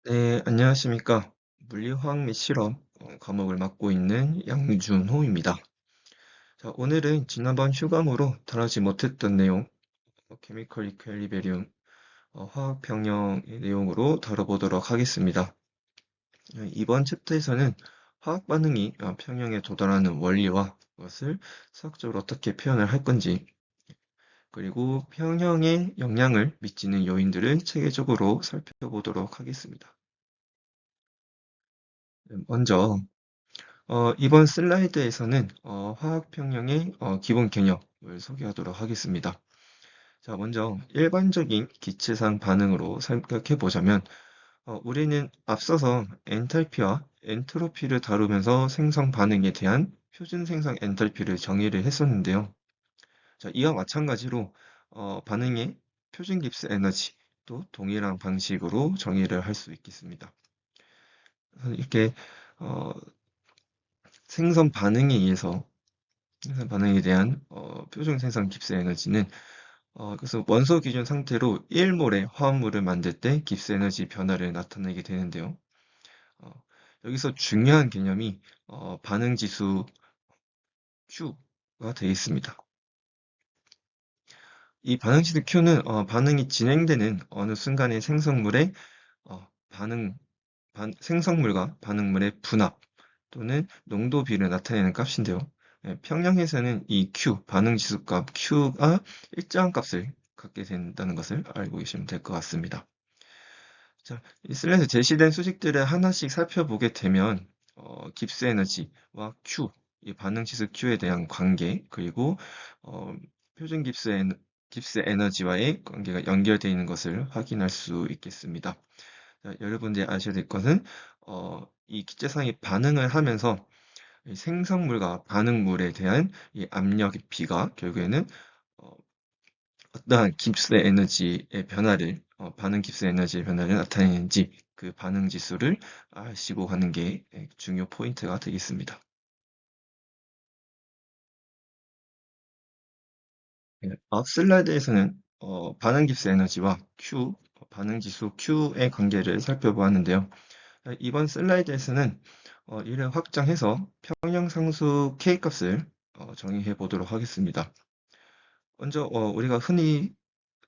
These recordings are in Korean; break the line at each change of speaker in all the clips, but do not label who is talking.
네, 안녕하십니까. 물리화학 및 실험 과목을 맡고 있는 양준호입니다. 자, 오늘은 지난번 휴강으로 다루지 못했던 내용, 케미컬 이퀄리베리움, 화학 평형의 내용으로 다뤄보도록 하겠습니다. 이번 챕터에서는 화학 반응이 평형에 도달하는 원리와 그것을 수학적으로 어떻게 표현을 할 건지, 그리고 평형의 영향을 미치는 요인들을 체계적으로 살펴보도록 하겠습니다. 먼저 이번 슬라이드에서는 화학 평형의 기본 개념을 소개하도록 하겠습니다. 자, 먼저 일반적인 기체상 반응으로 생각해 보자면 우리는 앞서서 엔탈피와 엔트로피를 다루면서 생성 반응에 대한 표준 생성 엔탈피를 정의를 했었는데요. 자, 이와 마찬가지로 반응의 표준 깁스 에너지도 동일한 방식으로 정의를 할 수 있겠습니다. 이렇게 어, 생성 반응에 의해서 생산 반응에 대한 표준 생산 깁스 에너지는 그래서 원소 기준 상태로 1몰의 화합물을 만들 때 깁스 에너지 변화를 나타내게 되는데요. 어, 여기서 중요한 개념이 반응 지수 Q가 되겠습니다. 이 반응 지수 Q는 반응이 진행되는 어느 순간의 생성물의 반응 생성물과 반응물의 분합 또는 농도 비를 나타내는 값인데요. 평형에서는 이 Q, 반응 지수값 Q가 일정한 값을 갖게 된다는 것을 알고 계시면 될 것 같습니다. 자, 이 슬라이드 제시된 수식들을 하나씩 살펴보게 되면 깁스 에너지와 Q, 이 반응 지수 Q에 대한 관계, 그리고 어, 표준 깁스 에너지와의 관계가 연결되어 있는 것을 확인할 수 있겠습니다. 자, 여러분들이 아셔야 될 것은 이 기체상이 반응을 하면서 이 생성물과 반응물에 대한 이 압력의 비가 결국에는 어, 어떠한 깁스 에너지의 변화를 반응 깁스 에너지의 변화를 나타내는지 그 반응 지수를 아시고 가는 게 중요 포인트가 되겠습니다. 앞 슬라이드에서는 반응 깁스 에너지와 Q, 반응 지수 Q의 관계를 살펴보았는데요. 이번 슬라이드에서는 이를 확장해서 평형상수 K값을 정의해 보도록 하겠습니다. 먼저 우리가 흔히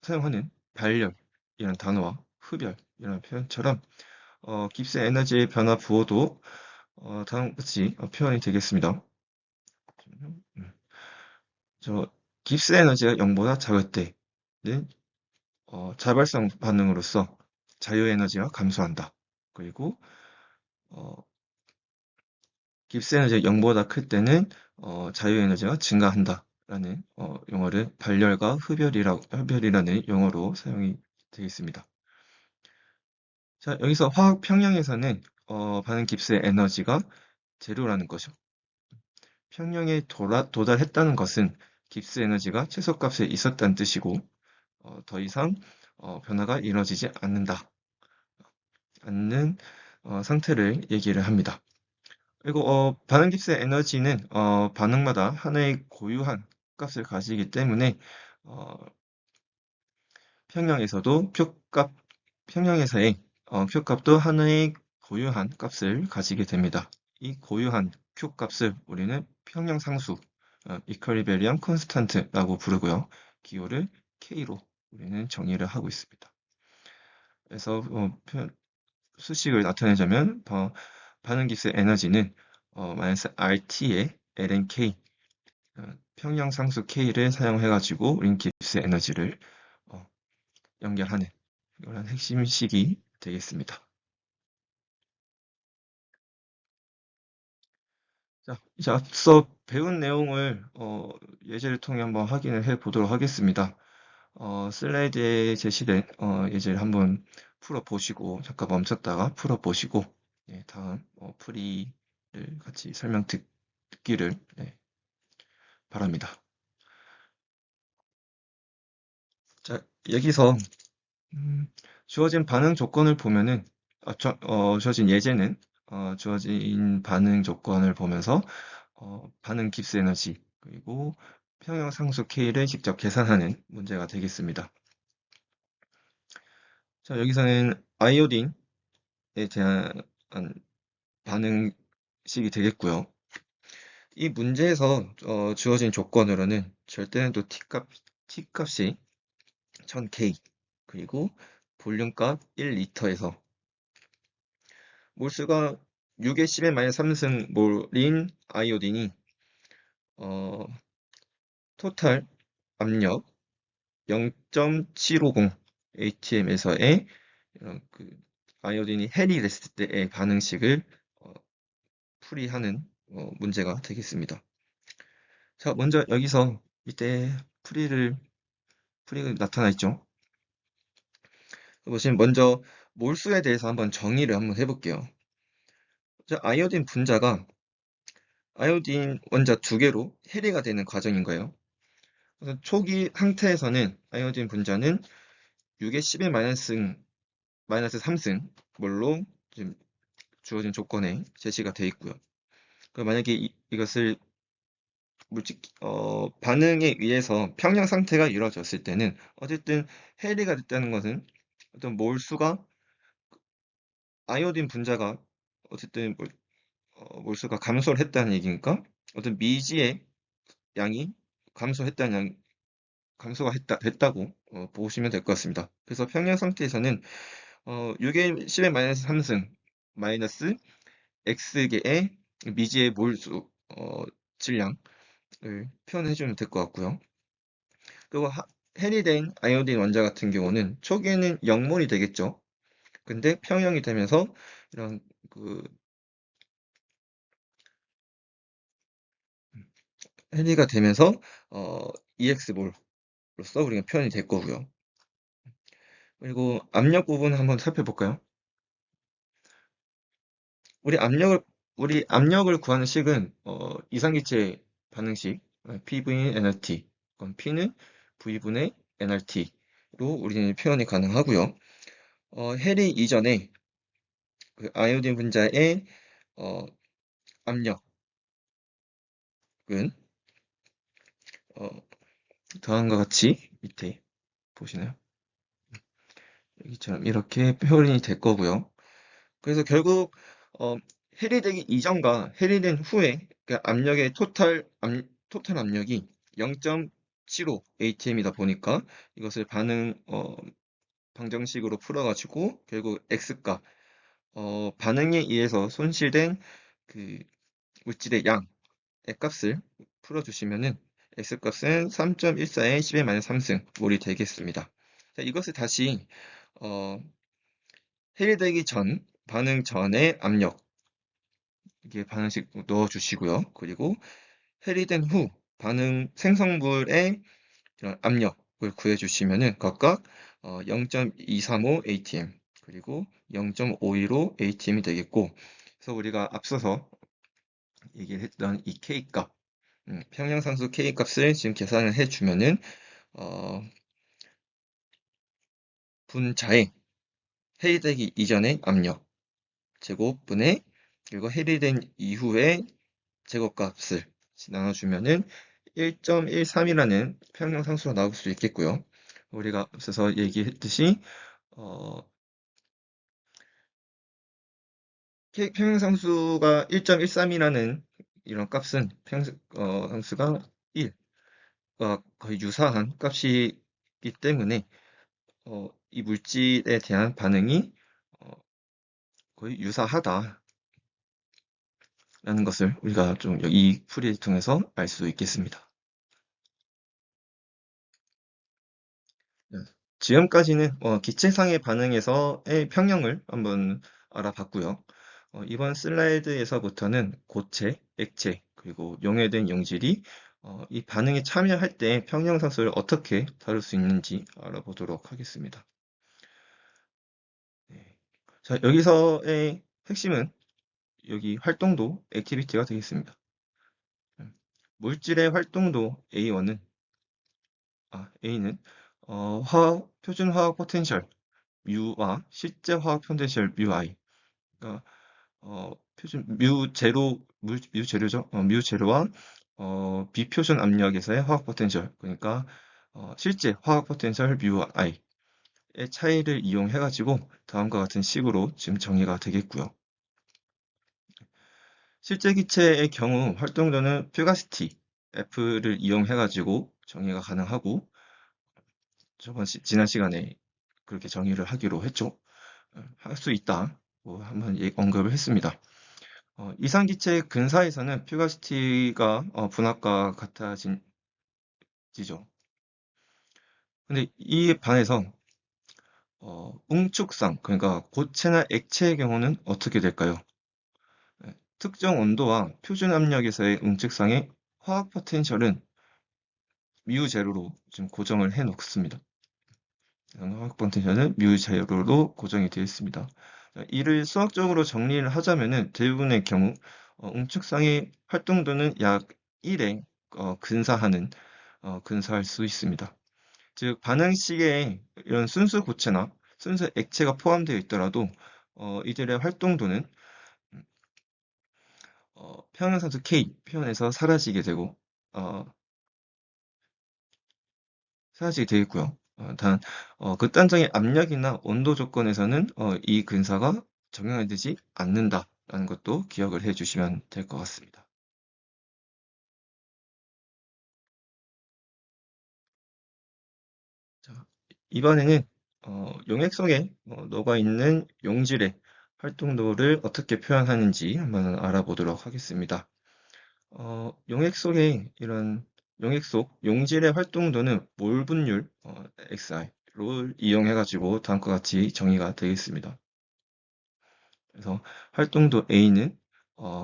사용하는 발열이라는 단어와 흡열이라는 표현처럼 깁스 에너지의 변화 부호도 다음과 같이 표현이 되겠습니다. 음, 저 깁스 에너지가 0보다 작을 때는 자발성 반응으로서 자유 에너지가 감소한다. 그리고 어, 깁스 에너지가 0보다 클 때는 자유 에너지가 증가한다라는 용어를 발열과 흡열이라는 용어로 사용이 되겠습니다. 자, 여기서 화학 평형에서는 반응 깁스의 에너지가 제로라는 것이죠. 평형에 도달했다는 것은 깁스 에너지가 최소값에 있었다는 뜻이고 더 이상 변화가 이루어지지 않는 상태를 얘기를 합니다. 그리고 반응 깁스의 에너지는 반응마다 하나의 고유한 값을 가지기 때문에 어, 평형에서도 평형에서의 표값도 하나의 고유한 값을 가지게 됩니다. 이 고유한 q 값을 우리는 평형상수, 이퀄리베리엄 콘스탄트라고 부르고요. 기호를 k로 우리는 정의를 하고 있습니다. 그래서 수식을 나타내자면 반응 깁스의 에너지는 마이너스 RT의 ln k 평형상수 k를 사용해가지고 우린 깁스 에너지를 어, 연결하는 이런 핵심식이 되겠습니다. 자, 이제 앞서 배운 내용을 예제를 통해 한번 확인을 해 보도록 하겠습니다. 슬라이드에 제시된 예제를 한번 풀어보시고 잠깐 멈췄다가 풀어보시고 다음 풀이를 같이 설명 듣기를 바랍니다. 자, 여기서 음, 주어진 반응 조건을 보면은 주어진 예제는 주어진 반응 조건을 보면서 반응 깁스 에너지 그리고 평형 상수 K를 직접 계산하는 문제가 되겠습니다. 자, 여기서는 아이오딘 대한 반응식이 되겠고요. 이 문제에서 주어진 조건으로는 절대는도 T값이 1000K, 그리고 볼륨값 1리터에서 몰수가 6의 10의 마이너스 3승 몰인 아이오딘이 어, 토탈 압력 0.750 atm에서의 그 아이오딘이 헬이 됐을 때의 반응식을 어, 풀이하는 문제가 되겠습니다. 자, 먼저 여기서 이때 풀이가 나타나 있죠. 보시면 먼저 몰수에 대해서 한번 정의를 한번 해볼게요. 자, 아이오딘 분자가 아이오딘 원자 두 개로 해리가 되는 과정인 거예요. 그래서 초기 상태에서는 아이오딘 분자는 6의 10의 마이너스 3승 몰로 지금 주어진 조건에 제시가 되어 있고요. 만약에 이것을 반응에 의해서 평형 상태가 이루어졌을 때는 어쨌든 해리가 됐다는 것은 어떤 몰수가 아이오딘 분자가 어쨌든 몰수가 감소를 했다는 얘기니까 어떤 미지의 양이 감소가 됐다고 보시면 될 것 같습니다. 그래서 평형 상태에서는 6의 10의 마이너스 3승 마이너스 X개의 미지의 몰수 질량을 표현해 주면 될 것 같고요. 그리고 해리된 아이오딘 원자 같은 경우는 초기에는 0몰이 되겠죠. 근데 평형이 되면서 이런 그 해리가 되면서 EX몰로서 우리가 표현이 될 거고요. 그리고 압력 부분 한번 살펴볼까요? 우리 압력을 우리 압력을 구하는 식은 이상기체 반응식 PV인 nRT, 그럼 P는 V분의 nRT로 우리는 표현이 가능하고요. 해리 이전에 그 아이오딘 분자의 어, 압력은 어, 다음과 같이 밑에 보시나요? 여기처럼 이렇게 표현이 될 거고요. 그래서 결국 어, 해리되기 이전과 해리된 후에 그 압력의 토탈 압력이 0.75 atm이다 보니까 이것을 방정식으로 풀어가지고 결국 x값 반응에 의해서 손실된 그 물질의 양의 값을 풀어주시면은 x값은 3.14의 10의 마이너스 3승 몰이 되겠습니다. 자, 이것을 다시 어, 해리되기 전 반응 전의 압력 이게 반응식 넣어주시고요. 그리고 해리된 후 반응 생성물의 이런 압력을 구해주시면은 각각 0.235 atm 그리고 0.515 atm이 되겠고, 그래서 우리가 앞서서 얘기를 했던 이 K 값, 평형상수 K 값을 지금 계산을 해주면은 분자의 해리되기 이전의 압력 제곱분의 그리고 해리된 이후의 제곱값을 나눠주면은 1.13이라는 평형상수가 나올 수 있겠고요. 우리가 앞서서 얘기했듯이 평형상수가 1.13이라는 이런 값은 상수가 1과 거의 유사한 값이기 때문에 이 물질에 대한 반응이 어, 거의 유사하다라는 것을 우리가 좀 이 풀이를 통해서 알 수 있겠습니다. 네. 지금까지는 기체상의 반응에서의 평형을 한번 알아봤고요. 이번 슬라이드에서부터는 고체, 액체, 그리고 용해된 용질이 이 반응에 참여할 때 평형상수를 어떻게 다룰 수 있는지 알아보도록 하겠습니다. 네. 자, 여기서의 핵심은 여기 활동도 액티비티가 되겠습니다. 물질의 활동도 A는 표준 화학 포텐셜 뮤와 실제 화학 포텐셜 뮤i, 그러니까 표준 뮤 제로죠. 뮤 제로와 비표준 압력에서의 화학 포텐셜, 그러니까 실제 화학 포텐셜 뮤i 차이를 이용해가지고 다음과 같은 식으로 지금 정의가 되겠고요. 실제 기체의 경우 활동도는 퓨가시티 F를 이용해가지고 정의가 가능하고 지난 시간에 그렇게 정의를 하기로 했죠. 할 수 있다. 뭐 한번 언급을 했습니다. 이상기체의 근사에서는 퓨가시티가 분압과 같아지죠. 근데 이 반해서 응축상, 그러니까 고체나 액체의 경우는 어떻게 될까요? 특정 온도와 표준 압력에서의 응축상의 화학 포텐셜은 뮤 제로로 지금 고정을 해 놓습니다. 화학 포텐셜은 뮤 제로로 고정이 되어 있습니다. 이를 수학적으로 정리를 하자면은 대부분의 경우 응축상의 활동도는 약 1에 근사할 수 있습니다. 즉 반응식에 이런 순수 고체나 순수 액체가 포함되어 있더라도 이들의 활동도는 음, 평형산수 K 표현에서 어, 사라지게 되어 있고요. 단 극단적인 압력이나 온도 조건에서는 이 근사가 적용되지 않는다라는 것도 기억을 해주시면 될 것 같습니다. 자, 이번에는 용액 속에 녹아 있는 용질의 활동도를 어떻게 표현하는지 한번 알아보도록 하겠습니다. 용액 속 용질의 활동도는 몰 분율 XI를 이용해가지고 다음과 같이 정의가 되겠습니다. 그래서 활동도 A는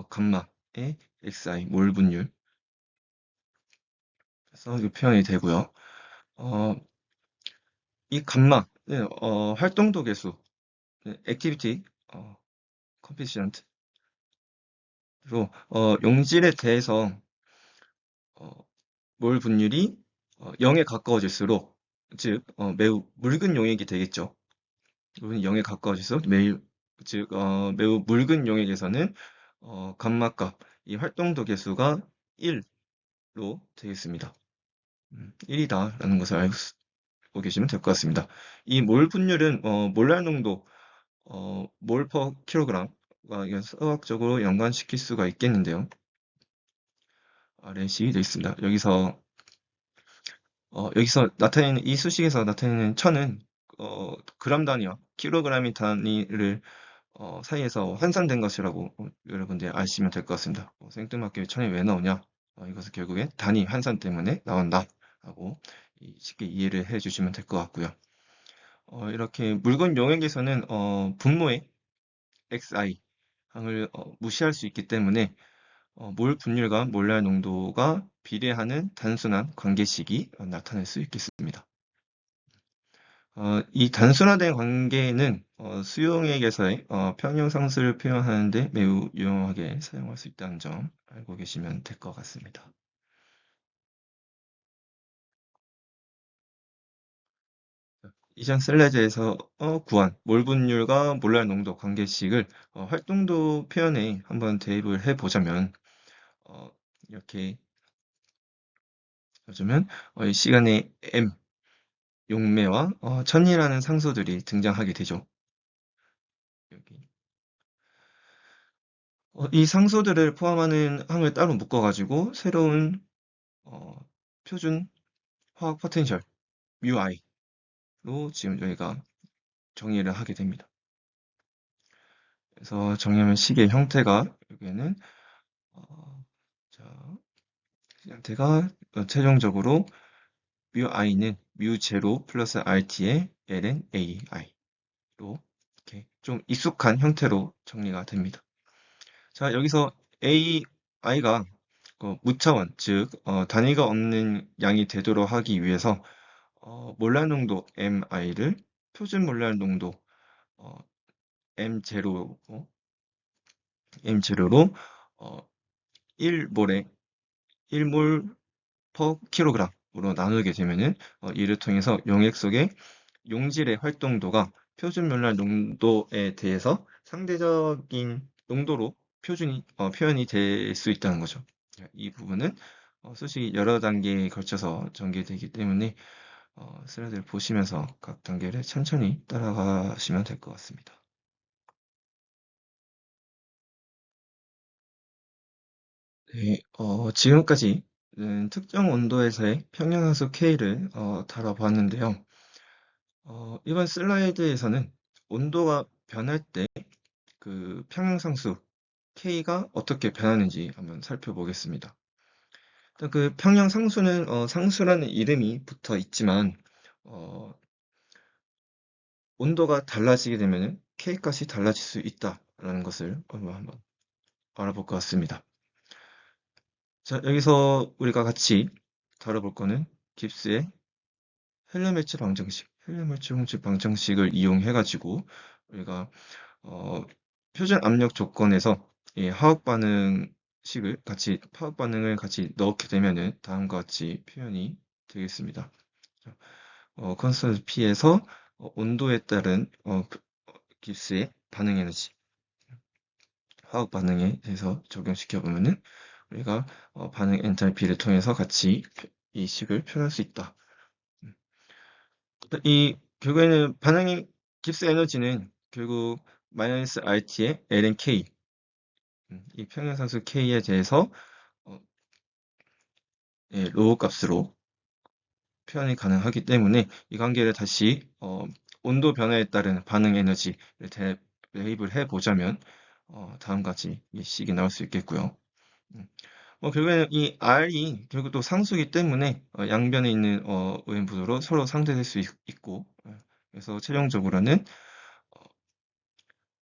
감마의 XI 몰 분율 그래서 이 표현이 되고요. 어, 이 감마는 활동도 계수, 액티비티 코피시언트로 용질에 대해서 어, 몰 분율이 0에 가까워질수록 즉 매우 묽은 용액이 되겠죠. 물은 0에 가까워질수록 매우 묽은 용액에서는 감마값, 이 활동도 계수가 1로 되겠습니다. 1이다라는 것을 알고 계시면 될 것 같습니다. 이 몰 분율은 몰랄 농도, 몰 퍼 킬로그램과 이건 수학적으로 연관시킬 수가 있겠는데요. 아래식이 되어 있습니다. 여기서 나타내는 이 수식에서 나타내는 천은 그램 단위와 킬로그램 단위를 사이에서 환산된 것이라고 여러분들 아시면 될 것 같습니다. 생뚱맞게 천이 왜 나오냐? 이것은 결국엔 단위 환산 때문에 나온다. 라고 쉽게 이해를 해 주시면 될 것 같고요. 이렇게 묽은 용액에서는 분모의 xi 항을 무시할 수 있기 때문에 몰 분율과 몰랄 농도가 비례하는 단순한 관계식이 나타날 수 있겠습니다. 이 단순화된 관계는 수용액에서의 평형상수를 표현하는 데 매우 유용하게 사용할 수 있다는 점 알고 계시면 될 것 같습니다. 이전 슬라이드에서 구한 몰 분율과 몰랄 농도 관계식을 활동도 표현에 한번 대입을 해보자면 이렇게 보자면 이 시간에 m 용매와 천이라는 상수들이 등장하게 되죠. 여기. 이 상수들을 포함하는 항을 따로 묶어가지고 새로운 어, 표준 화학 포텐셜 μi로 지금 저희가 정의를 하게 됩니다. 그래서 정의하면 식의 형태가 여기에는 자, 형태가 최종적으로 μi는 μ0 플러스 rt의 ln ai로 이렇게 좀 익숙한 형태로 정리가 됩니다. 자, 여기서 ai가 무차원, 즉 단위가 없는 양이 되도록 하기 위해서 몰랄 농도 mi를 표준 몰랄 농도 어, m0로 m0로 1몰에 1몰 퍼 킬로그램으로 나누게 되면은 이를 통해서 용액 속의 용질의 활동도가 표준 몰랄 농도에 대해서 상대적인 농도로 표현이 될 수 있다는 거죠. 이 부분은 수식이 여러 단계에 걸쳐서 전개되기 때문에 슬라이드를 보시면서 각 단계를 천천히 따라가시면 될 것 같습니다. 네, 지금까지는 특정 온도에서의 평형하수 K를 다뤄봤는데요. 이번 슬라이드에서는 온도가 변할 때 그 평형상수 K가 어떻게 변하는지 한번 살펴보겠습니다. 일단 그 평형상수는 상수라는 이름이 붙어 있지만 어, 온도가 달라지게 되면 K값이 달라질 수 있다라는 것을 한번 알아볼 것 같습니다. 자, 여기서 우리가 같이 다뤄볼 거는 깁스의 헬레메츠 홍출 방정식을 이용해 가지고 우리가 어, 표준 압력 조건에서 이 화학 반응을 같이 넣게 되면은 다음과 같이 표현이 되겠습니다. 컨스턴트 P에서 온도에 따른 깁스의 반응 에너지, 화학 반응에 대해서 적용시켜 보면은 우리가 반응 엔탈피를 통해서 같이 이 식을 표현할 수 있다. 이 결국에는 반응의 깁스 에너지는 결국 마이너스 RT의 ln K, 이 평형상수 K에 대해서 어, 예, 로우 값으로 표현이 가능하기 때문에 이 관계를 다시 온도 변화에 따른 반응 에너지를 대입을 해보자면 다음과 같이 이 식이 나올 수 있겠고요. 음, 결국에는 이 R이 결국 또 상수이기 때문에 양변에 있는 오염부도로 서로 상대될 수 있고 그래서 최종적으로는 어,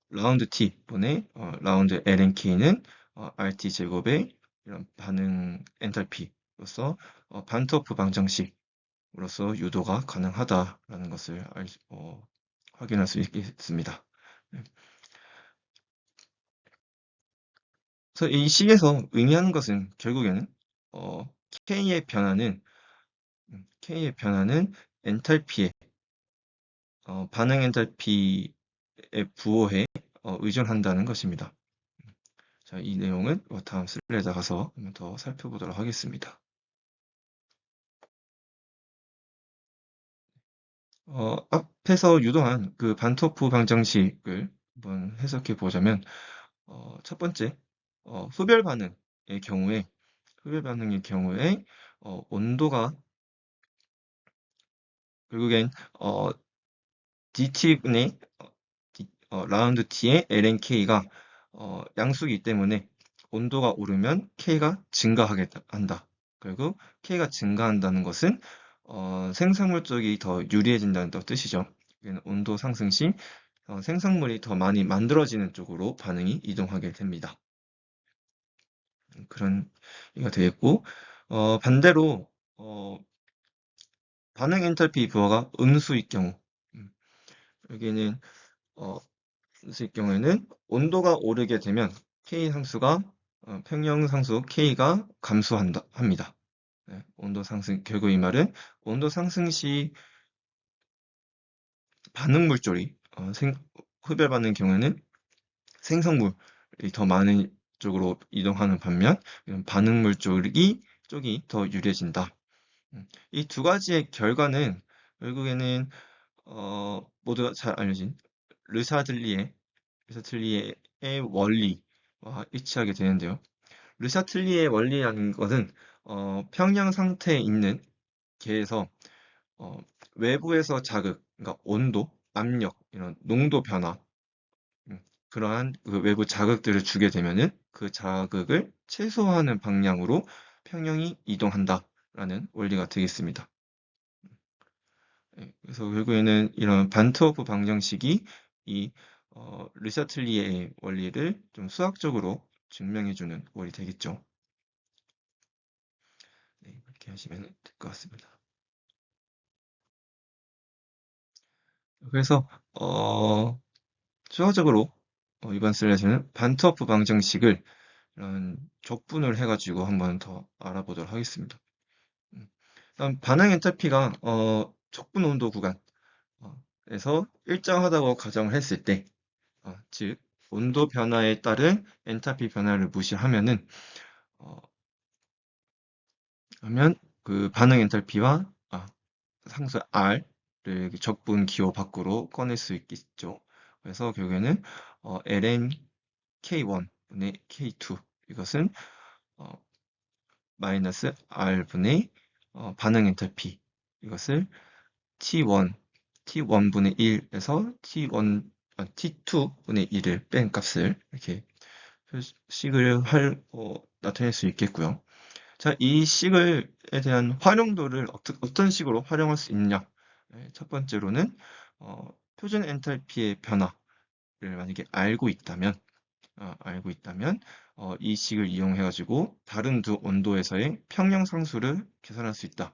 라운드 T 분의 라운드 LNK는 RT 제곱의 이런 반응 엔탈피로서 반트워프 방정식으로서 유도가 가능하다라는 것을 확인할 수 있겠습니다. 네. 그래서 이 식에서 의미하는 것은 결국에는 어, K의 변화는 K의 변화는 엔탈피의 반응 엔탈피의 부호에 의존한다는 것입니다. 자, 이 내용은 다음 슬라이드 가서 한번 더 살펴보도록 하겠습니다. 앞에서 유도한 그 반토프 방정식을 한번 해석해 보자면, 첫 번째, 흡열 반응의 경우에, 흡열 반응의 경우에, 온도가 결국엔, DT분의, 라운드 T의 lnK가, 양수이기 때문에 온도가 오르면 K가 증가하게 한다. 결국 K가 증가한다는 것은 생산물 쪽이 더 유리해진다는 뜻이죠. 온도 상승 시 생산물이 더 많이 만들어지는 쪽으로 반응이 이동하게 됩니다. 그런 얘기가 되겠고 반대로 반응 엔탈피 부하가 음수일 경우 여기는 음수일 경우에는 온도가 오르게 되면 K 상수가 평형 상수 K가 합니다. 네, 온도 상승 결국 이 말은 온도 상승 시 반응 물질이 흡열 반응 경우에는 생성물이 더 많은 쪽으로 이동하는 반면 이런 반응 쪽이 더 유리해진다. 이 두 가지의 결과는 결국에는 모두가 잘 알려진 르샤틀리에의 원리와 일치하게 되는데요. 르샤틀리의 원리라는 것은 평형 상태에 있는 계에서 어, 외부에서 자극, 그러니까 온도, 압력, 이런 농도 변화, 그러한 그 외부 자극들을 주게 되면은 그 자극을 최소화하는 방향으로 평형이 이동한다라는 원리가 되겠습니다. 그래서 결국에는 이런 반트워프 방정식이 이 르샤틀리에의 원리를 좀 수학적으로 증명해주는 원리 되겠죠. 네, 이렇게 하시면 될 것 같습니다. 그래서 추가적으로 이번 슬라이드는 반트워프 방정식을 이런 적분을 해가지고 한번 더 알아보도록 하겠습니다. 다음 반응 엔탈피가 적분 온도 구간에서 일정하다고 가정을 했을 때, 즉 온도 변화에 따른 엔탈피 변화를 무시하면은 하면 그 반응 엔탈피와 상수 R을 적분 기호 밖으로 꺼낼 수 있겠죠. 그래서 결국에는 ln K1분의 K2 이것은 어, 마이너스 R분의 반응 엔탈피 이것을 T1분의 1에서 T2분의 1을 뺀 값을 이렇게 식을 나타낼 수 있겠고요. 자, 이 식에 대한 활용도를 어떤 식으로 활용할 수 있냐? 네, 첫 번째로는 표준 엔탈피의 변화를 만약에 알고 있다면 이 식을 이용해 가지고 다른 두 온도에서의 평형 상수를 계산할 수 있다는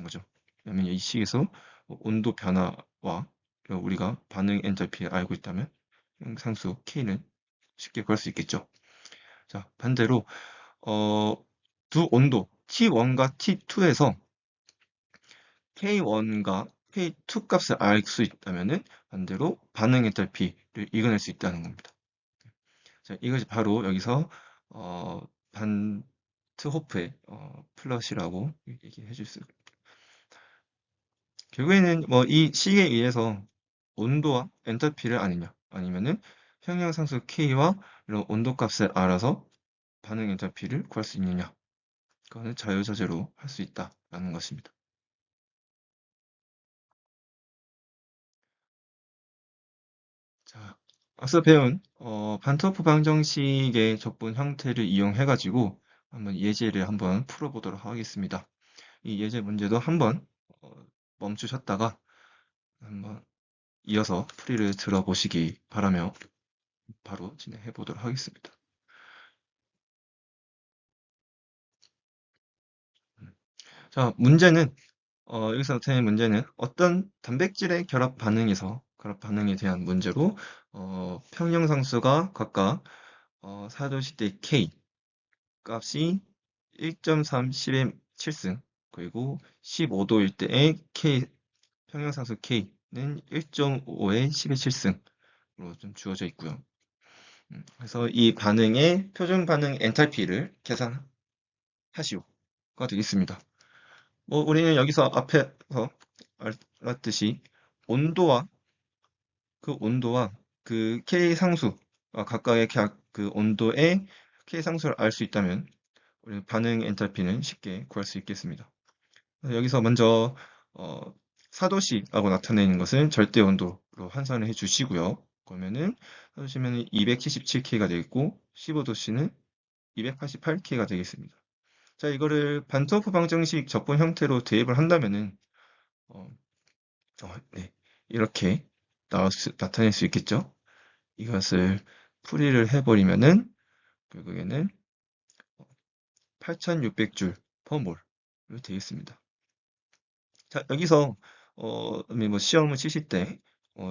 거죠. 왜냐면 이 식에서 온도 변화와 우리가 반응 엔탈피를 알고 있다면 상수 K는 쉽게 구할 수 있겠죠. 자, 반대로 두 온도 T1과 T2에서 K1과 K2 값을 알 수 있다면은 반대로 반응 엔탈피를 이겨낼 수 있다는 겁니다. 자, 이것이 바로 여기서 반트호프의 플롯이라고 얘기해 줄 수 있습니다. 결국에는 뭐 이 식에 의해서 온도와 엔탈피를 아느냐 아니면은 평형상수 K와 이런 온도값을 알아서 반응 엔탈피를 구할 수 있느냐 그거는 자유자재로 할 수 있다라는 것입니다. 자, 앞서 배운 반트호프 방정식의 적분 형태를 이용해 가지고 한번 예제를 한번 풀어보도록 하겠습니다. 이 예제 문제도 한번 멈추셨다가 한번 이어서 풀이를 들어보시기 바라며 바로 진행해 보도록 하겠습니다. 자, 문제는 여기서 나타낸 문제는 어떤 단백질의 결합 반응에 대한 문제로 평형상수가 각각 4도시 대 K 값이 1.3 10의 7승 그리고 15도일 때의 K 평형상수 K는 1.5의 10의 7승으로 좀 주어져 있고요. 그래서 이 반응의 표준 반응 엔탈피를 계산하시오가 되겠습니다. 뭐 우리는 여기서 앞에서 알았듯이 온도와 그 K 상수 각각의 그 온도의 K 상수를 알 수 있다면 우리 반응 엔탈피는 쉽게 구할 수 있겠습니다. 여기서 먼저 4도씨라고 나타내는 것은 절대 온도로 환산을 해 주시고요. 그러면은 4도씨면 277K가 되겠고 15도씨는 288K가 되겠습니다. 자, 이거를 반트호프 방정식 적분 형태로 대입을 한다면은 어, 네, 이렇게 나타낼 수 있겠죠. 이것을 풀이를 해버리면은 결국에는 8600줄 per 몰로 되겠습니다. 자, 여기서 뭐 시험을 치실 때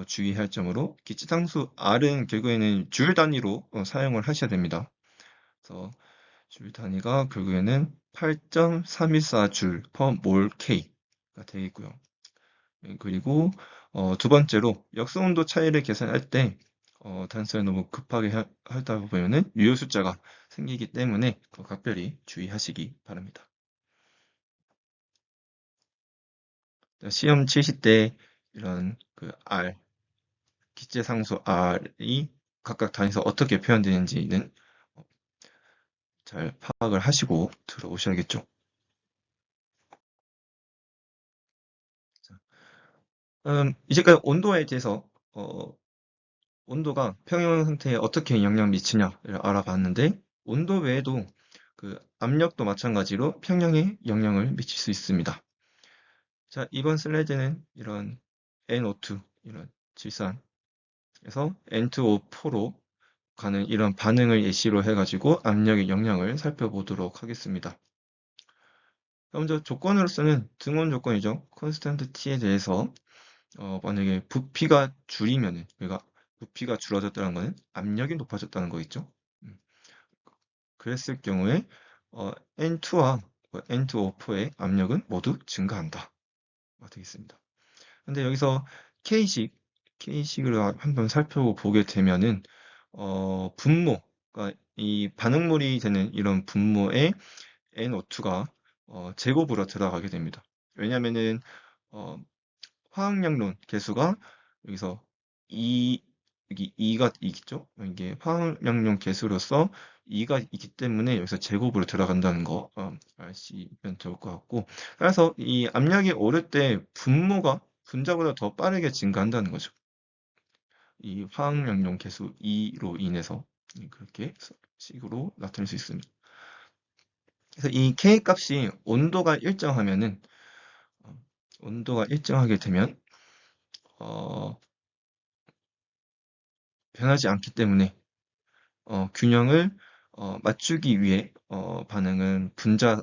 주의할 점으로 기체상수 R은 결국에는 줄 단위로 사용을 하셔야 됩니다. 그래서 줄 단위가 결국에는 8.314줄 per 몰 K가 되겠고요. 그리고 두 번째로 역수온도 차이를 계산할 때 단수를 너무 급하게 하다 보면은 유효 숫자가 생기기 때문에 각별히 주의하시기 바랍니다. 시험 치실 때 이런 그 R, 기체상수 R이 각각 단위에서 어떻게 표현되는지는 잘 파악을 하시고 들어오셔야겠죠. 이제까지 온도에 대해서 온도가 평형 상태에 어떻게 영향을 미치냐를 알아봤는데 온도 외에도 그 압력도 마찬가지로 평형에 영향을 미칠 수 있습니다. 자, 이번 슬라이드는 이런 NO2, 이런 질산에서 N2O4로 가는 이런 반응을 예시로 해가지고 압력의 영향을 살펴보도록 하겠습니다. 먼저 조건으로서는 등온 조건이죠. 컨스탄트 T에 대해서 만약에 부피가 줄이면은 그러니까 부피가 줄어졌다는 것은 압력이 높아졌다는 거겠죠. 음, 그랬을 경우에 N2와 N2O4의 압력은 모두 증가한다. 되겠습니다. 근데 여기서 K식을 한번 살펴보게 되면은 분모, 그러니까 이 반응물이 되는 이런 분모에 NO2가 제곱으로 들어가게 됩니다. 왜냐면은 어, 화학연료 개수가 여기서 2, 여기 2가 있죠? 이게 화학연료 개수로서 2가 있기 때문에 여기서 제곱으로 들어간다는 거 아시면 좋을 것 같고, 그래서 이 압력이 오를 때 분자보다 더 빠르게 증가한다는 거죠. 이 화학연료 개수 2로 인해서 그렇게 식으로 나타낼 수 있습니다. 그래서 이 K 값이 온도가 일정하면은 온도가 일정하게 되면 어, 변하지 않기 때문에 균형을 맞추기 위해 반응은 분자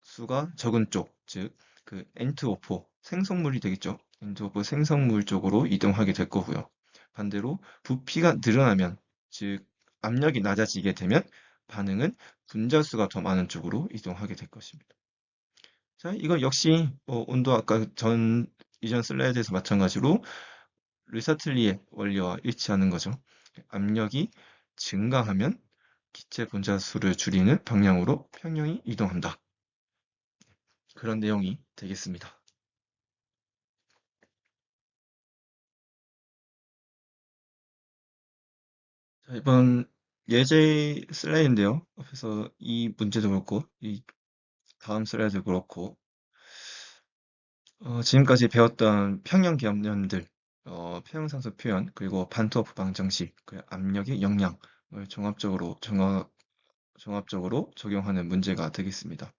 수가 적은 쪽, 즉 그 N2O4 생성물이 되겠죠. N2O4 생성물 쪽으로 이동하게 될 거고요. 반대로 부피가 늘어나면, 즉 압력이 낮아지게 되면 반응은 분자 수가 더 많은 쪽으로 이동하게 될 것입니다. 자, 이거 역시 온도 아까 이전 슬라이드에서 마찬가지로 르사틀리의 원리와 일치하는 거죠. 압력이 증가하면 기체 분자 수를 줄이는 방향으로 평형이 이동한다. 그런 내용이 되겠습니다. 자, 이번 예제 슬라이드인데요. 앞에서 이 문제도 그렇고, 이 다음 슬라이드도 그렇고, 지금까지 배웠던 평형 개념들, 평형상수 표현, 그리고 반트워프 방정식, 그 압력의 영향을 종합적으로 적용하는 문제가 되겠습니다.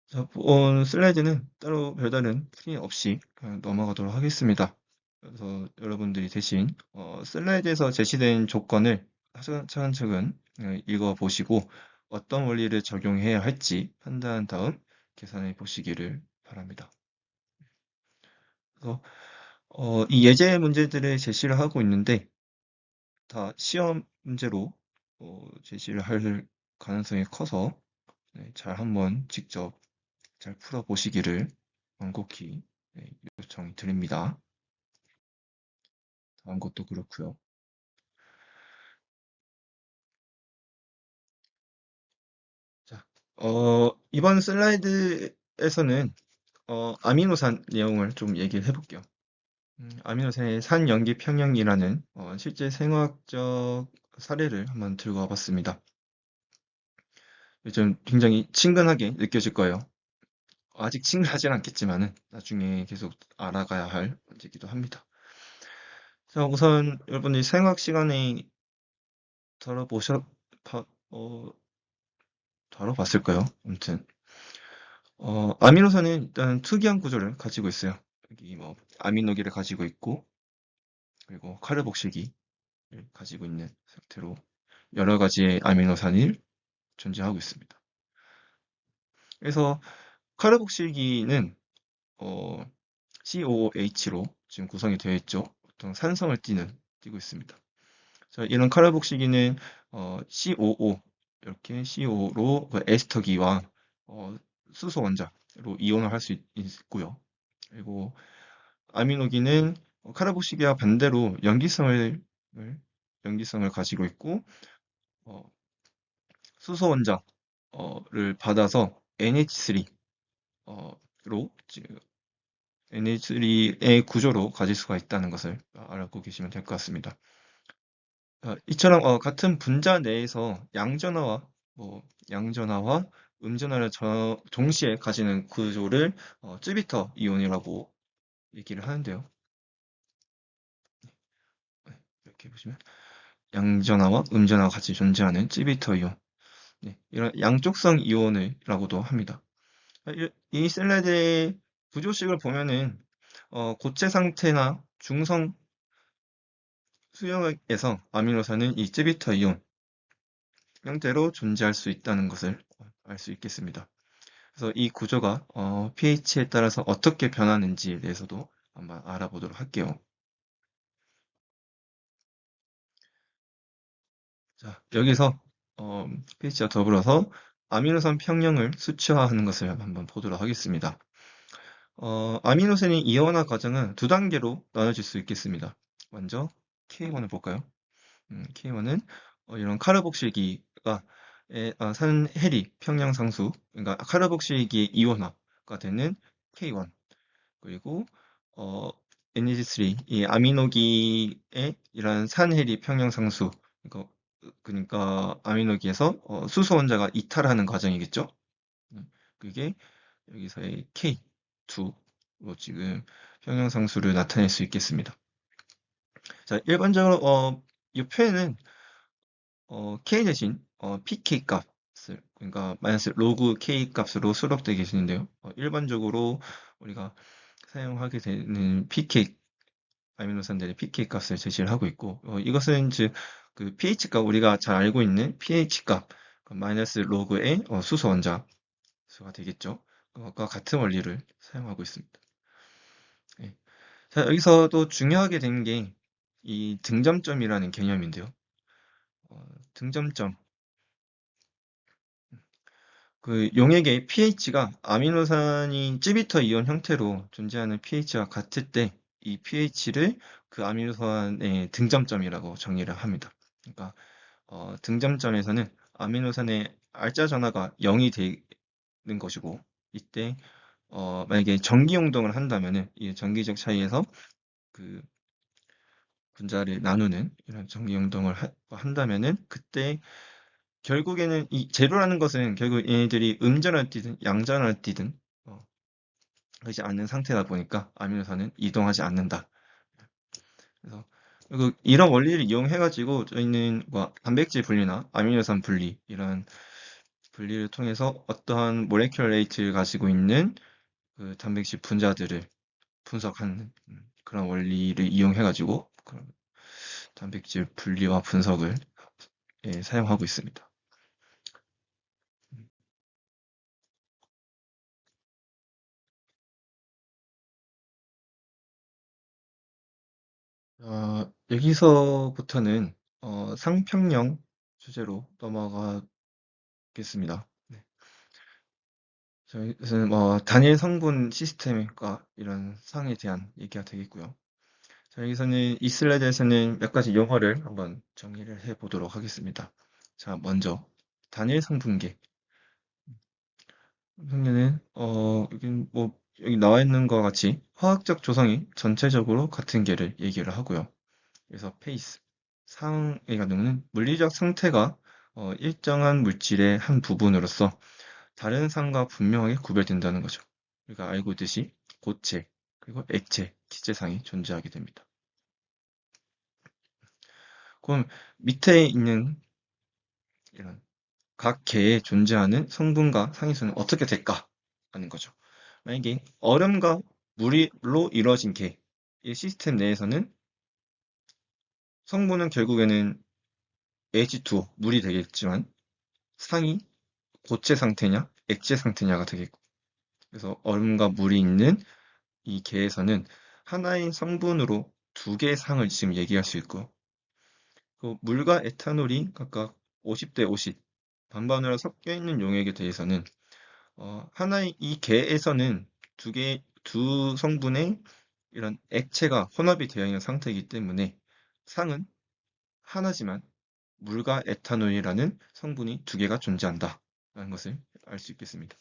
자, 본 슬라이드는 따로 별다른 풀이 없이 그냥 넘어가도록 하겠습니다. 그래서 여러분들이 대신 슬라이드에서 제시된 조건을 차근차근 읽어보시고 어떤 원리를 적용해야 할지 판단한 다음 계산해 보시기를 바랍니다. 그래서 이 예제 문제들을 제시를 하고 있는데 다 시험 문제로 제시를 할 가능성이 커서 잘 한번 직접 잘 풀어보시기를 간곡히 요청 드립니다. 다음 것도 그렇고요. 자, 이번 슬라이드에서는 아미노산 내용을 좀 얘기를 해볼게요. 아미노산의 산염기 평형이라는 실제 생화학적 사례를 한번 들고 와봤습니다. 좀 굉장히 친근하게 느껴질 거예요. 아직 친근하진 않겠지만은 나중에 계속 알아가야 할 문제이기도 합니다. 자, 우선 여러분이 생화학 시간에 다뤄보셨, 바- 어, 다뤄봤을까요? 아무튼 아미노산은 일단 특이한 구조를 가지고 있어요. 여기 뭐 아미노기를 가지고 있고 그리고 카르복실기를 가지고 있는 상태로 여러 가지의 아미노산이 존재하고 있습니다. 그래서 카르복실기는 어, COOH로 지금 구성이 되어 있죠. 보통 산성을 띠고 있습니다. 자, 이런 카르복실기는 COO 이렇게 CO로 그 에스터기와 수소 원자로 이온을 할 수 있고요. 그리고 아미노기는 카르복실기와 반대로 염기성을 가지고 있고 어, 수소 원자를 받아서 NH3로 NH3의 구조로 가질 수가 있다는 것을 알고 계시면 될 것 같습니다. 이처럼 같은 분자 내에서 양전하와 음전하를 동시에 가지는 구조를 쯔비터 이온이라고 얘기를 하는데요. 네, 이렇게 보시면 양전하와 음전하가 같이 존재하는 쯔비터 이온, 네, 이런 양쪽성 이온이라고도 합니다. 이 슬라이드의 구조식을 보면은 고체 상태나 중성 수용액에서 아미노산은 이 쯔비터 이온 형태로 존재할 수 있다는 것을 알 수 있겠습니다. 그래서 이 구조가 pH에 따라서 어떻게 변하는지에 대해서도 한번 알아보도록 할게요. 자, 여기서 pH와 더불어서 아미노산 평형을 수치화하는 것을 한번 보도록 하겠습니다. 아미노산의 이온화 과정은 두 단계로 나눠질 수 있겠습니다. 먼저 K1을 볼까요? K1은 이런 카르복실기가 산해리 평형상수, 그러니까 카르복실기의 이온화가 되는 K1 그리고 어, NH3 이 아미노기의 이런 산해리 평형상수 그러니까 아미노기에서 수소 원자가 이탈하는 과정이겠죠. 그게 여기서의 K2로 지금 평형상수를 나타낼 수 있겠습니다. 자, 일반적으로 이 표현은 K 대신 PK 값을 그러니까 마이너스 로그 K 값으로 수록되어 계시는데요. 일반적으로 우리가 사용하게 되는 PK 아미노산들의 pK 값을 제시를 하고 있고 이것은 즉 그 pH 값 우리가 잘 알고 있는 pH 값 마이너스 로그의 수소 원자 수가 되겠죠. 그것과 같은 원리를 사용하고 있습니다. 예. 자, 여기서도 중요하게 된 게 이 등점점이라는 개념인데요. 등점점 그 용액의 pH가 아미노산이 찌비터 이온 형태로 존재하는 pH와 같을 때 이 pH를 그 아미노산의 등점점이라고 정의를 합니다. 그러니까 등점점에서는 아미노산의 알짜 전하가 0이 되는 것이고 이때 만약에 전기 운동을 한다면은 이 전기적 차이에서 그 분자를 나누는 이런 전기 운동을 한다면은 그때 결국에는 이 제로라는 것은 결국 얘네들이 음전을 띠든 양전을 띠든 그러지 않는 상태다 보니까 아미노산은 이동하지 않는다. 그래서 그리고 이런 원리를 이용해 가지고 저희는 뭐 단백질 분리나 아미노산 분리 이런 분리를 통해서 어떠한 모레큘러 레이트를 가지고 있는 그 단백질 분자들을 분석하는 그런 원리를 이용해 가지고 그런 단백질 분리와 분석을 사용하고 있습니다. 여기서부터는 상평형 주제로 넘어가겠습니다. 네. 저희는 단일 성분 시스템과 이런 상에 대한 얘기가 되겠고요. 자, 여기서는 이 슬라이드에서는 몇 가지 용어를 한번 정리를 해 보도록 하겠습니다. 자, 먼저 단일 성분계. 성분계는 여기 나와 있는 것과 같이 화학적 조성이 전체적으로 같은 계를 얘기를 하고요. 그래서 페이스, 상의 경우는 물리적 상태가 일정한 물질의 한 부분으로서 다른 상과 분명하게 구별된다는 거죠. 우리가 알고 있듯이 고체, 그리고 액체, 기체상이 존재하게 됩니다. 그럼 밑에 있는 이런 각 계에 존재하는 성분과 상위수는 어떻게 될까? 하는 거죠. 만약에 얼음과 물로 이루어진 계, 이 시스템 내에서는 성분은 결국에는 H2O, 물이 되겠지만 상이 고체 상태냐, 액체 상태냐가 되겠고 그래서 얼음과 물이 있는 이 계에서는 하나의 성분으로 두 개의 상을 지금 얘기할 수 있고 그 물과 에탄올이 각각 50대 50 반반으로 섞여 있는 용액에 대해서는 하나의 이 계에서는 두 성분의 이런 액체가 혼합이 되어 있는 상태이기 때문에 상은 하나지만 물과 에탄올이라는 성분이 두 개가 존재한다라는 것을 알 수 있겠습니다.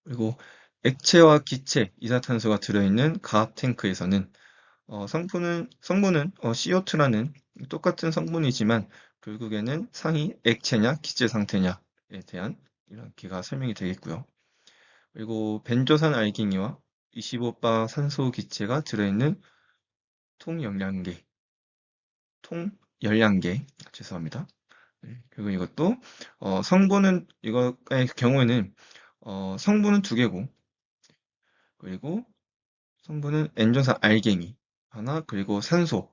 그리고 액체와 기체, 이산탄소가 들어있는 가압 탱크에서는 성분은 CO2라는 똑같은 성분이지만 결국에는 상이 액체냐 기체 상태냐에 대한 이런 게가 설명이 되겠고요. 그리고 벤조산 알갱이와 25바 산소 기체가 들어있는 통열량계, 통열량계, 죄송합니다. 네, 그리고 이것도 이거의 경우에는 성분은 두 개고 그리고 성분은 엔조산 알갱이 하나 그리고 산소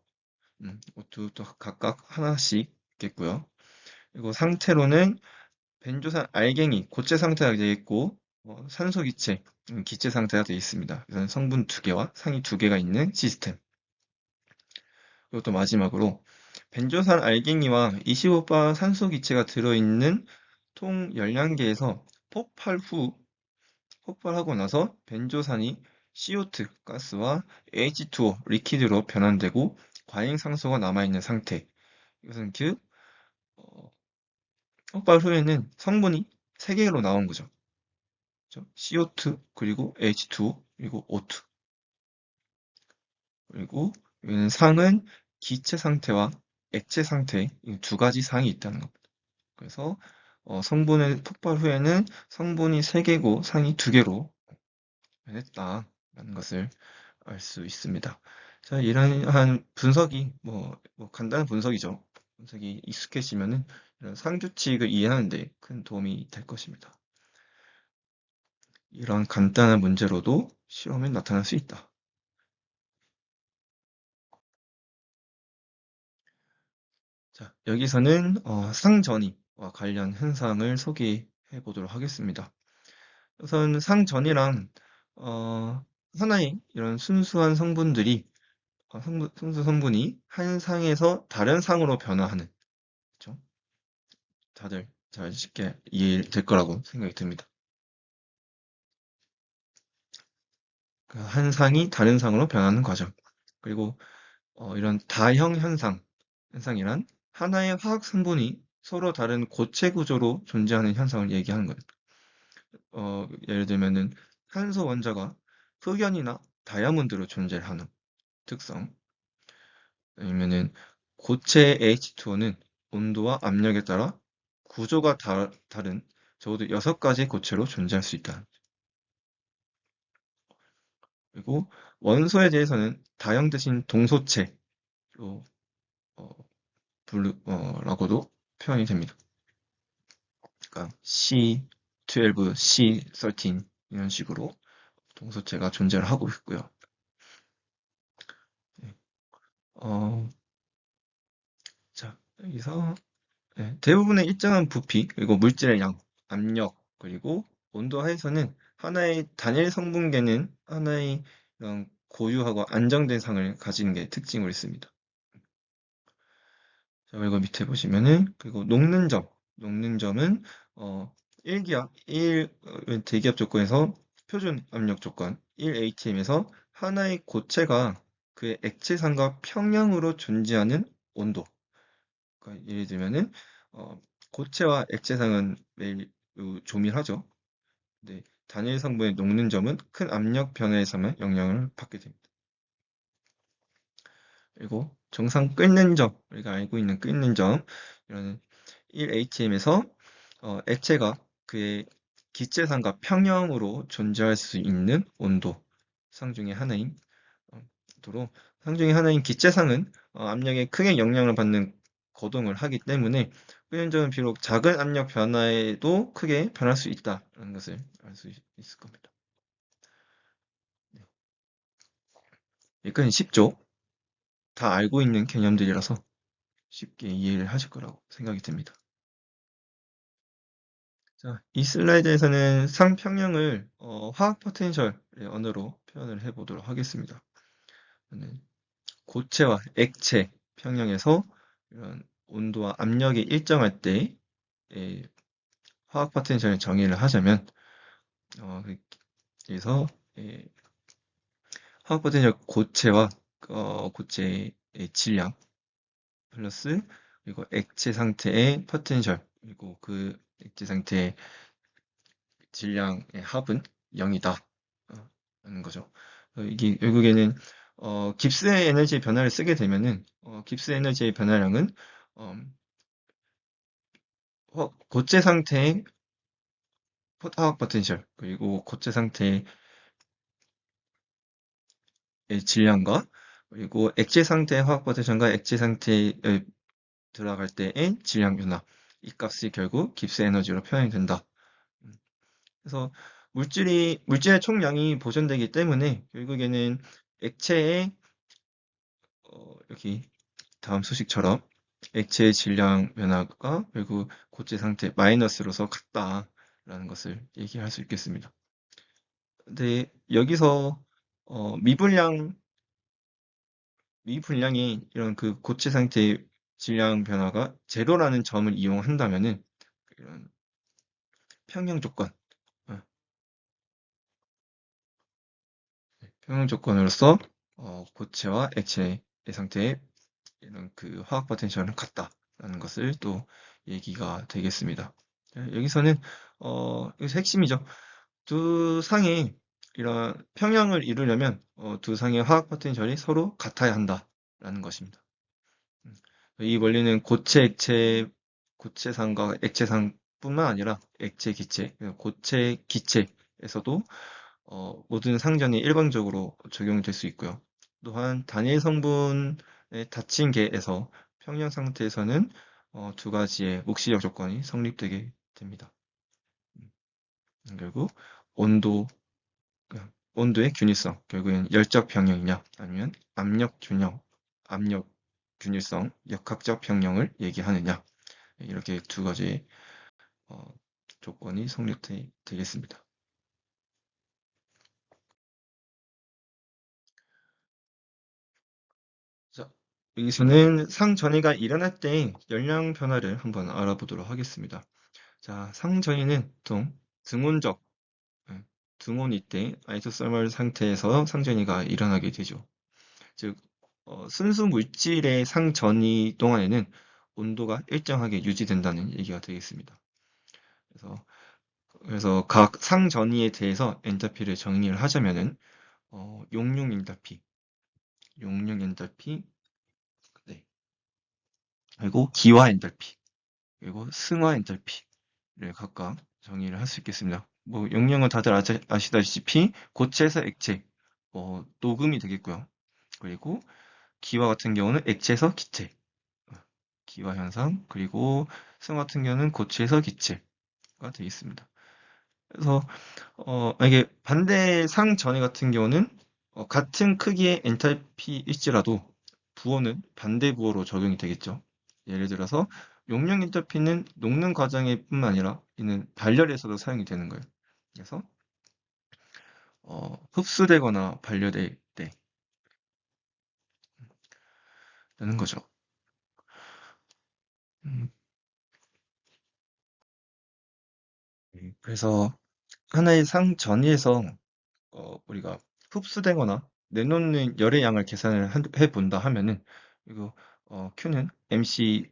이것도 또 각각 하나씩 있겠고요. 그리고 상태로는 벤조산 알갱이 고체 상태가 되어 있고 산소 기체 기체 상태가 되어 있습니다. 그래서 성분 두 개와 상위 두 개가 있는 시스템. 그리고 또 마지막으로 벤조산 알갱이와 25바 산소 기체가 들어있는 통열량계에서 폭발하고 나서 벤조산이 CO2 가스와 H2O 리퀴드로 변환되고 과잉상소가 남아있는 상태. 이것은 어, 폭발 후에는 성분이 3개로 나온 거죠. 그죠? CO2 그리고 H2O 그리고 O2 그리고 여기는 상은 기체 상태와 액체 상태 이 두 가지 상이 있다는 겁니다. 그래서 성분의 폭발 후에는 성분이 3개고 상이 2개로 변했다라는 것을 알 수 있습니다. 자, 이러한 분석이 뭐 간단한 분석이죠. 분석이 익숙해지면은 이런 상규칙을 이해하는 데 큰 도움이 될 것입니다. 이런 간단한 문제로도 시험에 나타날 수 있다. 자, 여기서는 상전이와 관련 현상을 소개해 보도록 하겠습니다. 우선 상전이란 하나의 이런 순수한 성분들이 순수 성분이 한 상에서 다른 상으로 변화하는, 그렇죠? 다들 잘 쉽게 이해될 거라고 생각이 듭니다. 그 한 상이 다른 상으로 변하는 과정. 그리고 이런 다형 현상이란 하나의 화학 성분이 서로 다른 고체 구조로 존재하는 현상을 얘기하는 거예요. 예를 들면은 탄소 원자가 흑연이나 다이아몬드로 존재하는 특성, 아니면은 고체 H2O는 온도와 압력에 따라 구조가 다른 적어도 6가지 고체로 존재할 수 있다. 그리고 원소에 대해서는 다형 대신 동소체로 어, 라고도 표현이 됩니다. 그러니까 C12, C13 이런 식으로 동소체가 존재를 하고 있고요. 네. 자, 여기서 대부분의 일정한 부피, 그리고 물질의 양, 압력, 그리고 온도 하에서는 하나의 단일 성분계는 하나의 이런 고유하고 안정된 상을 가지는 게 특징으로 있습니다. 자, 그리고 밑에 보시면은, 그리고 녹는 점은, 1기압, 1 대기압 조건에서 표준 압력 조건, 1atm에서 하나의 고체가 그의 액체상과 평형으로 존재하는 온도. 그러니까 예를 들면은, 어, 고체와 액체상은 매우 조밀하죠. 네, 단일 성분의 녹는 점은 큰 압력 변화에서만 영향을 받게 됩니다. 그리고 정상 끓는 점, 우리가 알고 있는 끓는 점, 이런 1atm에서 액체가 그의 기체상과 평형으로 존재할 수 있는 온도 상 중에 하나인 도로 상 중에 하나인 기체상은 압력에 크게 영향을 받는 거동을 하기 때문에 끓는 점은 비록 작은 압력 변화에도 크게 변할 수 있다는 것을 알 수 있을 겁니다. 네. 여기까지 쉽죠? 다 알고 있는 개념들이라서 쉽게 이해를 하실 거라고 생각이 듭니다. 자, 이 슬라이드에서는 상평형을 화학 포텐셜의 언어로 표현을 해보도록 하겠습니다. 저는 고체와 액체 평형에서 이런 온도와 압력이 일정할 때 화학 포텐셜을 정의를 하자면 그래서 화학 포텐셜 고체와 고체의 질량 플러스 그리고 액체 상태의 포텐셜 그리고 그 액체 상태의 질량의 합은 0이다 라는 거죠. 이게 결국에는 깁스의 에너지 변화를 쓰게 되면은 깁스 에너지의 변화량은 어, 고체 상태의 화학 포텐셜 그리고 고체 상태의 질량과 그리고 액체 상태의 화학 포텐셜과 액체 상태에 들어갈 때의 질량 변화 이 값이 결국 깁스 에너지로 표현이 된다. 그래서 물질의 총량이 보존되기 때문에 결국에는 액체의 여기 다음 수식처럼 액체의 질량 변화가 결국 고체 상태 마이너스로서 같다라는 것을 얘기할 수 있겠습니다. 근데 여기서 미분량이 이런 그 고체 상태의 질량 변화가 제로라는 점을 이용한다면은 이런 평형 조건, 어, 평형 조건으로서 고체와 액체의 상태의 이런 그 화학 포텐셜은 같다라는 것을 또 얘기가 되겠습니다. 여기서는 여기서 핵심이죠. 두 상의 이런 평형을 이루려면 두 상의 화학 포텐셜이 서로 같아야 한다라는 것입니다. 음, 이 원리는 고체상과 액체상뿐만 아니라 액체, 기체, 고체, 기체에서도 모든 상전이 일반적으로 적용될 수 있고요. 또한 단일 성분의 닫힌 계에서 평형 상태에서는 두 가지의 묵시적 조건이 성립되게 됩니다. 결국 온도, 온도의 균일성, 결국엔 열적 평형이냐 아니면 압력 균형, 압력 균일성, 역학적 평형을 얘기하느냐 이렇게 두 가지 어, 조건이 성립되겠습니다. 자, 여기서는 상전이가 일어날 때 열량 변화를 한번 알아보도록 하겠습니다. 자, 상전이는 보통 등온적, 예, 등온이 때 아이소설멀 상태에서 상전이가 일어나게 되죠. 즉, 순수 물질의 상전이 동안에는 온도가 일정하게 유지된다는 얘기가 되겠습니다. 그래서, 그래서 각 상전이에 대해서 엔탈피를 정의를 하자면은 용융 엔탈피, 용융 엔탈피, 네, 그리고 기화 엔탈피, 그리고 승화 엔탈피를 각각 정의를 할 수 있겠습니다. 뭐 용융은 다들 아시다시피 고체에서 액체, 녹음이 되겠고요. 그리고 기화 같은 경우는 액체에서 기체, 기화 현상, 그리고 승 같은 경우는 고체에서 기체가 되겠습니다. 그래서 만약에 반대 상전이 같은 경우는 같은 크기의 엔탈피일지라도 부호는 반대 부호로 적용이 되겠죠. 예를 들어서 용량 엔탈피는 녹는 과정에 뿐만 아니라 이는 발열에서도 사용이 되는 거예요. 그래서 흡수되거나 발열될 때 되는 거죠. 음, 그래서 하나의 상전이에서 우리가 흡수되거나 내놓는 열의 양을 계산을 해 본다 하면은 이거 Q는 MC의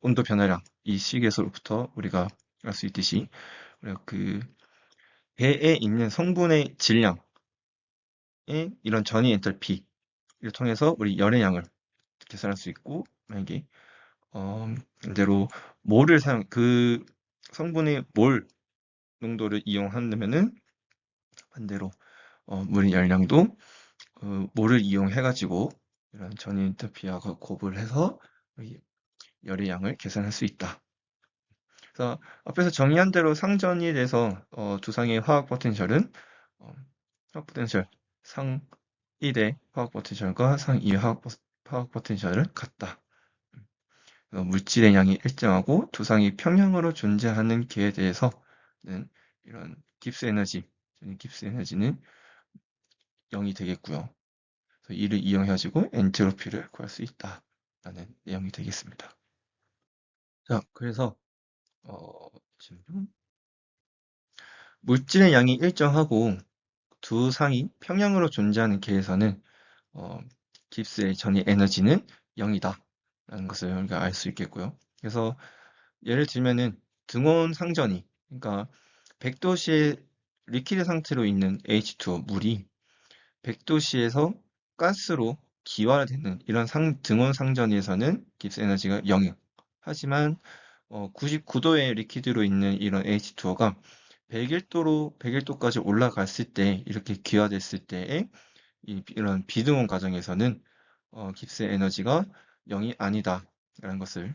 온도 변화량 이 식에서부터 우리가 알 수 있듯이 우리가 그 배에 있는 성분의 질량의 이런 전이 엔탈피를 통해서 우리 열의 양을 계산할 수 있고 만약에 반대로 몰을 사용 그 성분의 몰 농도를 이용한다면은 반대로 물의 열량도 그 몰을 이용해가지고 이런 전이 인터피하고 곱을 해서 이 열의 양을 계산할 수 있다. 그래서 앞에서 정의한 대로 상전이 돼서 두 상의 화학 포텐셜은 화학 포텐셜 상 1의 화학 포텐셜과 상 2의 화학 포텐셜은 같다. 물질의 양이 일정하고 두 상이 평형으로 존재하는 계에 대해서는 이런 깁스 에너지, 깁스 에너지는 0이 되겠고요. 그래서 이를 이용해가지고 엔트로피를 구할 수 있다라는 내용이 되겠습니다. 자, 그래서 지금 물질의 양이 일정하고 두 상이 평형으로 존재하는 계에서는 어, 깁스의 전이 에너지는 0이다라는 것을 우리가 알 수 있겠고요. 그래서 예를 들면은 등온 상전이 그러니까 100도씨의 리퀴드 상태로 있는 H2O 물이 100도씨에서 가스로 기화되는 이런 등온 상전에서는 깁스 에너지가 0이에요. 하지만 99도의 리퀴드로 있는 이런 H2O가 101도까지 올라갔을 때 이렇게 기화됐을 때에 이런 비등온 과정에서는 깁스 에너지가 0이 아니다라는 것을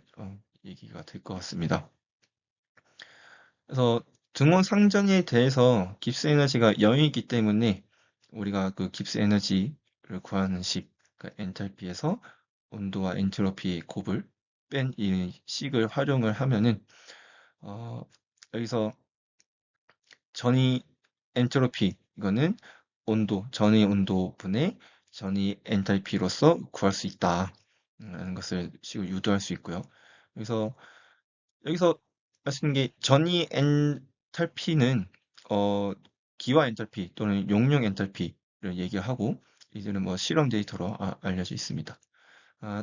얘기가 될 것 같습니다. 그래서 등원 상전에 대해서 깁스 에너지가 0이기 때문에 우리가 그 깁스 에너지를 구하는 식, 그러니까 엔탈피에서 온도와 엔트로피의 곱을 뺀 이 식을 활용을 하면은 어, 여기서 전이 엔트로피 이거는 전의 온도분의 전이 엔탈피로서 구할 수 있다라는 것을 식을 유도할 수 있고요. 그래서 여기서 말씀드린 게 전이 엔탈피는 기화 엔탈피 또는 용량 엔탈피를 얘기하고 이들은 뭐 실험 데이터로 알려져 있습니다.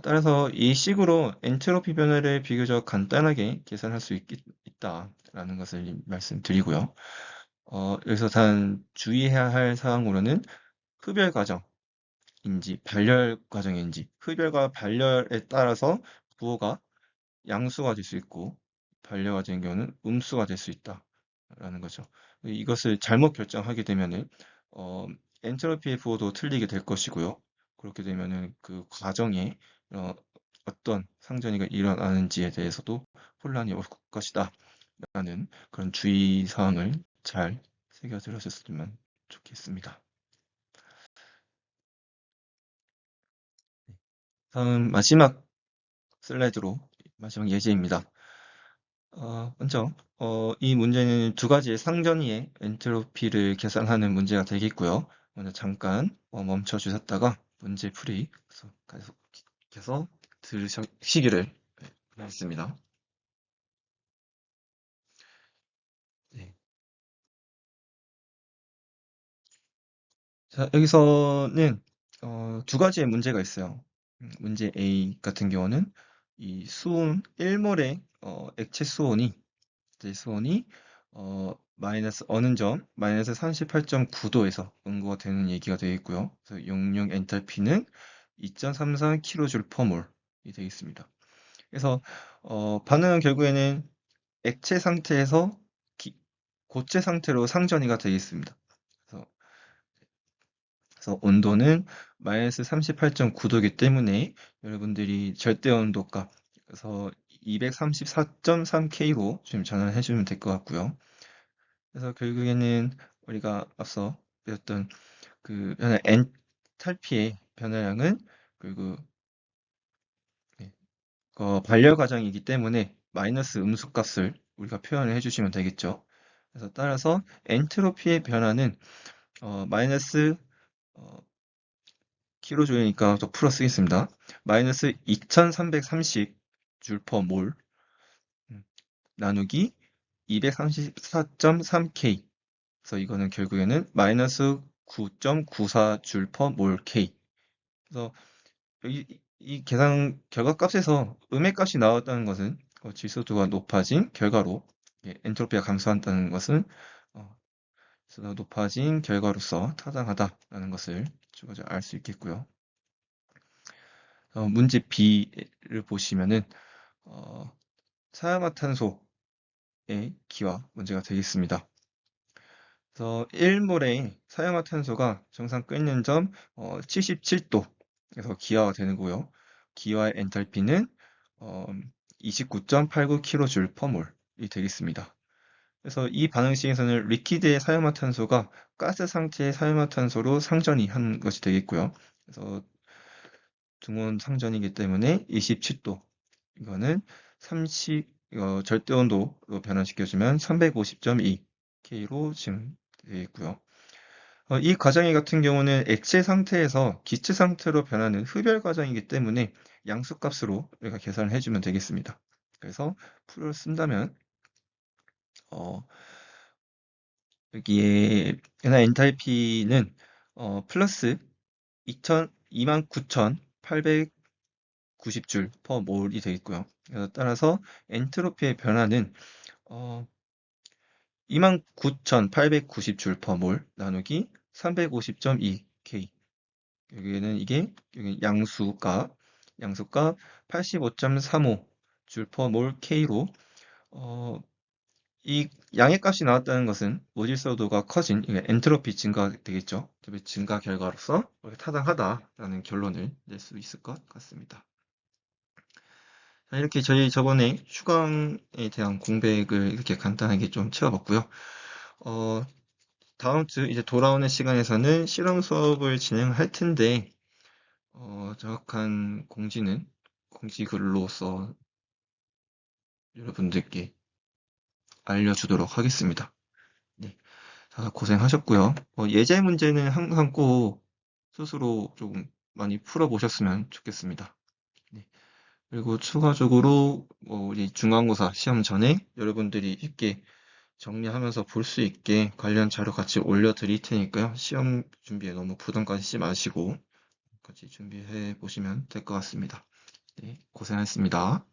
따라서 이 식으로 엔트로피 변화를 비교적 간단하게 계산할 수 있다라는 것을 말씀드리고요. 여기서 단 주의해야 할 사항으로는 흡열 과정인지 발열 과정인지, 흡열과 발열에 따라서 부호가 양수가 될 수 있고 반려 과정의 경우는 음수가 될 수 있다라는 거죠. 이것을 잘못 결정하게 되면은 어, 엔트로피의 부호도 틀리게 될 것이고요. 그렇게 되면은 그 과정에 어, 어떤 상전이가 일어나는지에 대해서도 혼란이 올 것이다 라는 그런 주의 사항을 잘 새겨 들으셨으면 좋겠습니다. 다음 마지막 슬라이드로 마지막 예제입니다. 먼저 이 문제는 두 가지의 상전이의 엔트로피를 계산하는 문제가 되겠고요. 먼저 잠깐 멈춰 주셨다가 문제 풀이 계속해서 들으시기를 바라겠습니다. 네. 자, 여기서는 두 가지의 문제가 있어요. 문제 A 같은 경우는 이 수온 1몰의 액체 수온이 마이너스 어느 점 마이너스 38.9도에서 응고가 되는 얘기가 되어 있고요. 그래서 용융 엔탈피는 2.34kJ/몰이 되어 있습니다. 그래서 반응은 결국에는 액체 상태에서 고체 상태로 상전이가 되겠습니다. 그래서, 그래서 온도는 마이너스 38.9도이기 때문에 여러분들이 절대 온도값 그래서 234.3K로 지금 전환해 주면 될 것 같고요. 그래서 결국에는 우리가 앞서 배웠던 그 변화 엔탈피의 변화량은 그리고 네, 반려 과정이기 때문에 마이너스 음수값을 우리가 표현을 해주시면 되겠죠. 그래서 따라서 엔트로피의 변화는 마이너스 킬로조이니까 또 풀어 쓰겠습니다. 마이너스 2330 줄 퍼 몰 나누기 234.3K 그래서 이거는 결국에는 마이너스 9.94 줄 퍼 몰 K. 그래서 이 계산 결과값에서 음의 값이 나왔다는 것은 질소도가 높아진 결과로 엔트로피가 감소한다는 것은 질소가 높아진 결과로서 타당하다라는 것을 알 수 있겠고요. 문제 B를 보시면은 사야마탄소의 기화 문제가 되겠습니다. 그래서 1몰의 사야마탄소가 정상 끓는 점 77도에서 기화가 되는 거고요. 기화의 엔탈피는 29.89kJ/몰이 되겠습니다. 그래서 이 반응식에서는 리퀴드의 사야마탄소가 가스 상태의 사야마탄소로 상전이 한 것이 되겠고요. 그래서 등온 상전이기 때문에 27도 이거는 절대 온도로 변환시켜주면 350.2K로 지금 되어 있고요. 이 과정이 같은 경우는 액체 상태에서 기체 상태로 변하는 흡열 과정이기 때문에 양수값으로 우리가 계산을 해주면 되겠습니다. 그래서 풀을 쓴다면 여기에 엔화 엔탈피는 플러스 29,890줄 퍼 몰이 되겠고요. 따라서 엔트로피의 변화는 29,890줄 퍼 몰 나누기 350.2K 여기에는 여기 양수값 85.35 줄 퍼 몰 K로 이 양의 값이 나왔다는 것은 무질서도가 커진 엔트로피 증가가 되겠죠. 증가 결과로서 타당하다라는 결론을 낼 수 있을 것 같습니다. 자, 이렇게 저희 저번에 휴강에 대한 공백을 이렇게 간단하게 좀 채워봤고요. 다음 주 이제 돌아오는 시간에서는 실험 수업을 진행할 텐데 정확한 공지글로서 여러분들께 알려주도록 하겠습니다. 네, 자, 고생하셨고요. 예제 문제는 항상 꼭 스스로 조금 많이 풀어보셨으면 좋겠습니다. 네, 그리고 추가적으로 우리 중간고사 시험 전에 여러분들이 쉽게 정리하면서 볼 수 있게 관련 자료 같이 올려드릴 테니까요. 시험 준비에 너무 부담 가지지 마시고 같이 준비해 보시면 될 것 같습니다. 네, 고생하셨습니다.